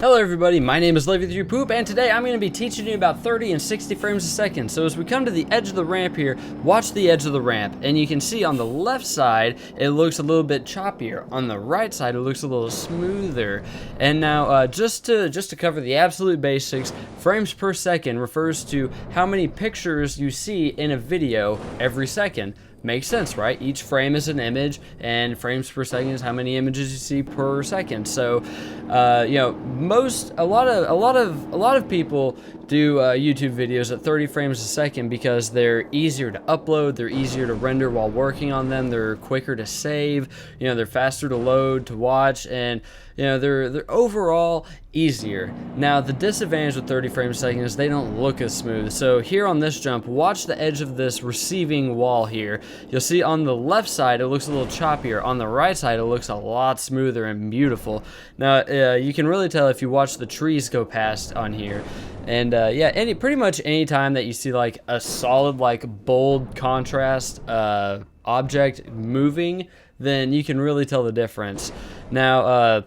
Hello everybody, my name is Livey3Poop, and today I'm going to be teaching you about 30 and 60 frames a second. So as we come to the edge of the ramp here, watch the edge of the ramp, and you can see on the left side it looks a little bit choppier. On the right side it looks a little smoother. And now just to cover the absolute basics, frames per second refers to how many pictures you see in a video every second. Makes sense, right? Each frame is an image, and frames per second is how many images you see per second. So, you know, a lot of people do YouTube videos at 30 frames a second because they're easier to upload, they're easier to render while working on them, they're quicker to save, you know, they're faster to load, to watch, and you know, they're overall easier. Now, the disadvantage with 30 frames a second is they don't look as smooth. So here on this jump, watch the edge of this receiving wall here. You'll see on the left side it looks a little choppier. On the right side it looks a lot smoother and beautiful. Now, you can really tell if you watch the trees go past on here. And yeah, pretty much any time that you see like a solid, like bold contrast object moving, then you can really tell the difference. Now,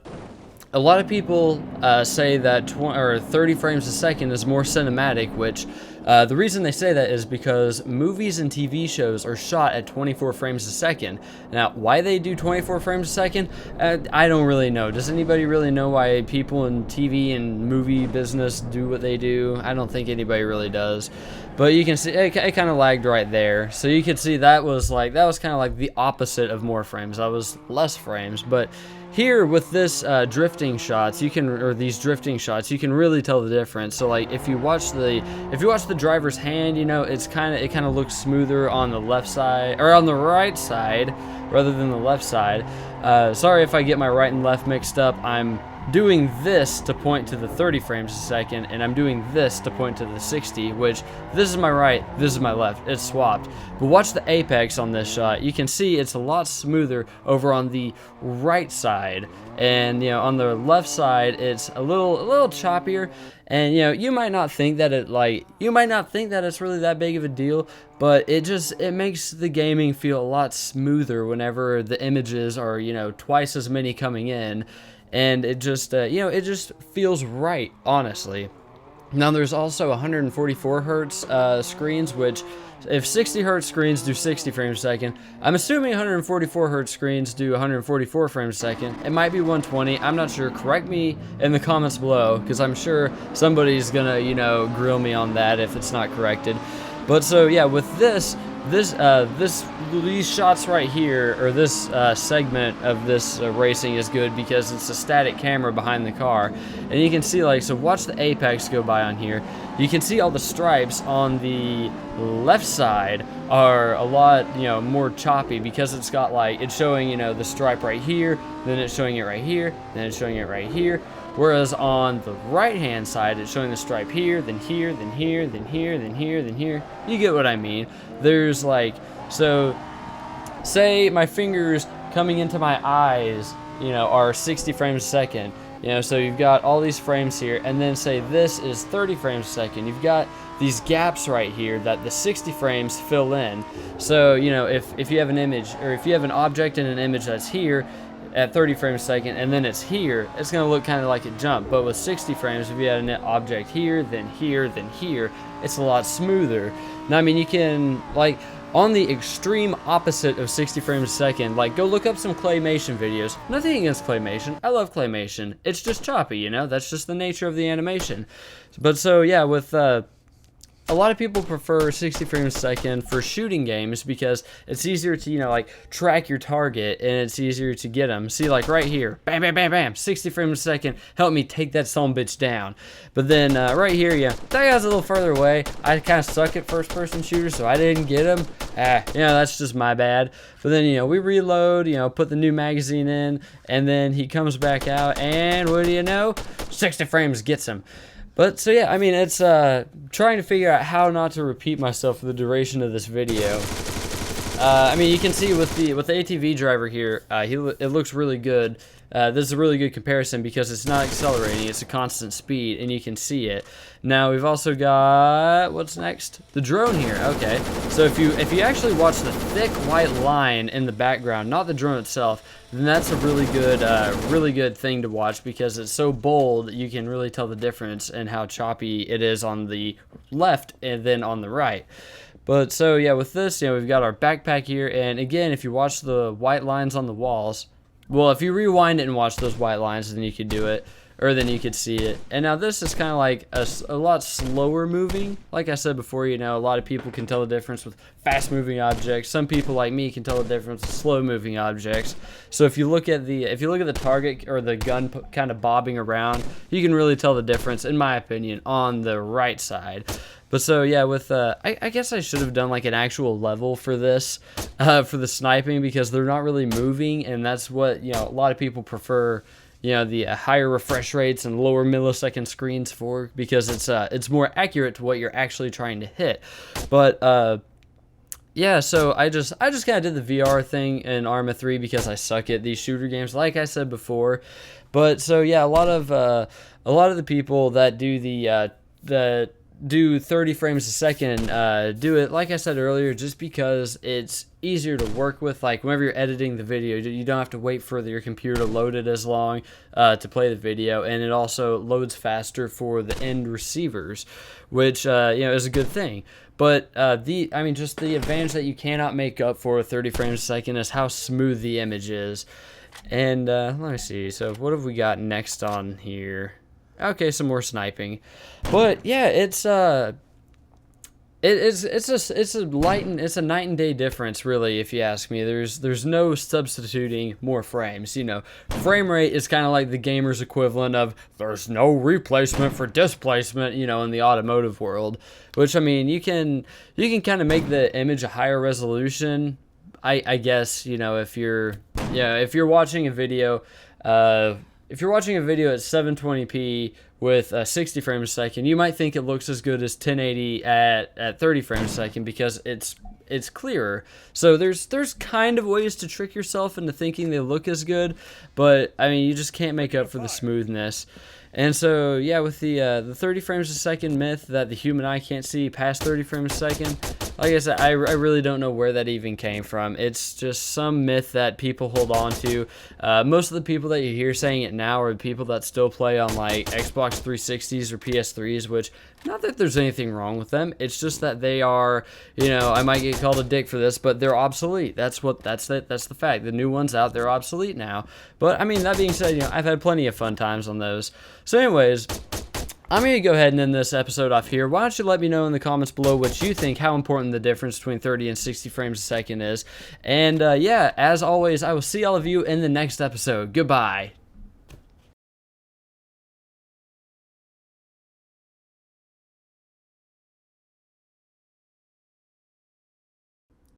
a lot of people say that 30 frames a second is more cinematic, which the reason they say that is because movies and TV shows are shot at 24 frames a second. Now, why they do 24 frames a second, I don't really know. Does anybody really know why people in TV and movie business do what they do? I don't think anybody really does. But you can see it kind of lagged right there. So you can see that was kind of like the opposite of more frames. That was less frames. But here with this drifting shots, these drifting shots, you can really tell the difference. So like if you watch the driver's hand, you know, it kind of looks smoother on the left side or on the right side rather than the left side. Sorry if I get my right and left mixed up. I'm doing this to point to the 30 frames a second, and I'm doing this to point to the 60, which this is my right, this is my left. It's swapped. But watch the apex on this shot. You can see it's a lot smoother over on the right side, and you know, on the left side it's a little choppier. And you know, you might not think that it's really that big of a deal, but it makes the gaming feel a lot smoother whenever the images are, you know, twice as many coming in. And it just, you know, it just feels right, honestly. Now, there's also 144 hertz screens, which, if 60 hertz screens do 60 frames a second, I'm assuming 144 hertz screens do 144 frames a second. It might be 120. I'm not sure. Correct me in the comments below, because I'm sure somebody's gonna, you know, grill me on that if it's not corrected. But so yeah, with these shots right here, or this segment of this racing is good because it's a static camera behind the car, and you can see, like, so watch the apex go by on here. You can see all the stripes on the left side are a lot, you know, more choppy because it's got, like, it's showing, you know, the stripe right here, then it's showing it right here, then it's showing it right here. Whereas on the right-hand side, it's showing the stripe here, then here, then here, then here, then here, then here. You get what I mean. There's like, so say my fingers coming into my eyes, you know, are 60 frames a second. You know, so you've got all these frames here, and then say this is 30 frames a second. You've got these gaps right here that the 60 frames fill in. So, you know, if you have an image, or if you have an object in an image that's here at 30 frames a second, and then it's here, it's going to look kind of like a jump. But with 60 frames, if you had an object here, then here, then here, it's a lot smoother. Now, I mean, you can, like, on the extreme opposite of 60 frames a second, like, go look up some claymation videos. Nothing against claymation. I love claymation. It's just choppy, you know? That's just the nature of the animation. But so, yeah, with, a lot of people prefer 60 frames a second for shooting games because it's easier to, you know, like, track your target, and it's easier to get them. See, like, right here, bam, bam, bam, bam, 60 frames a second, help me take that son of a bitch down. But then, right here, yeah, that guy's a little further away. I kind of suck at first-person shooters, so I didn't get him. You know, that's just my bad. But then, you know, we reload, you know, put the new magazine in, and then he comes back out, and what do you know? 60 frames gets him. But, so yeah, I mean, it's trying to figure out how not to repeat myself for the duration of this video. I mean, you can see with the ATV driver here, it looks really good. This is a really good comparison because it's not accelerating; it's a constant speed, and you can see it. Now we've also got, what's next? The drone here. Okay, so if you actually watch the thick white line in the background, not the drone itself, then that's a really good thing to watch because it's so bold. You can really tell the difference in how choppy it is on the left and then on the right. But so yeah, with this, we've got our backpack here, and again, if you watch the white lines on the walls, well, if you rewind it and watch those white lines, then you could do it, or then you could see it. And now this is kind of like a lot slower moving. Like I said before, a lot of people can tell the difference with fast moving objects. Some people like me can tell the difference with slow moving objects. So if you look at the target or the gun kind of bobbing around, you can really tell the difference, in my opinion, on the right side. But so yeah, with I guess I should have done like an actual level for this, for the sniping, because they're not really moving, and that's what a lot of people prefer. The higher refresh rates and lower millisecond screens for, because it's more accurate to what you're actually trying to hit. But yeah, so I just kind of did the VR thing in Arma 3 because I suck at these shooter games, like I said before. But so yeah, a lot of the people that do 30 frames a second do it, like I said earlier, just because it's easier to work with. Like whenever you're editing the video, you don't have to wait for your computer to load it as long to play the video, and it also loads faster for the end receivers, which is a good thing. But just the advantage that you cannot make up for 30 frames a second is how smooth the image is. And let me see, so what have we got next on here? Okay, some more sniping. But yeah, it's a night and day difference, really, if you ask me. There's no substituting more frames. Frame rate is kind of like the gamer's equivalent of there's no replacement for displacement, in the automotive world. Which, I mean, you can kind of make the image a higher resolution, I guess, if you're watching a video if you're watching a video at 720p with 60 frames a second, you might think it looks as good as 1080 at 30 frames a second because it's clearer. So there's kind of ways to trick yourself into thinking they look as good, but I mean, you just can't make up for the smoothness. And so yeah, with the 30 frames a second myth that the human eye can't see past 30 frames a second, like I said, I really don't know where that even came from. It's just some myth that people hold on to. Most of the people that you hear saying it now are people that still play on like Xbox 360s or PS3s, which, not that there's anything wrong with them. It's just that they are, I might get called a dick for this, but they're obsolete. That's the fact. The new ones out, they're obsolete now. But I mean, that being said, I've had plenty of fun times on those. So anyways, I'm going to go ahead and end this episode off here. Why don't you let me know in the comments below what you think, how important the difference between 30 and 60 frames a second is. And yeah, as always, I will see all of you in the next episode. Goodbye.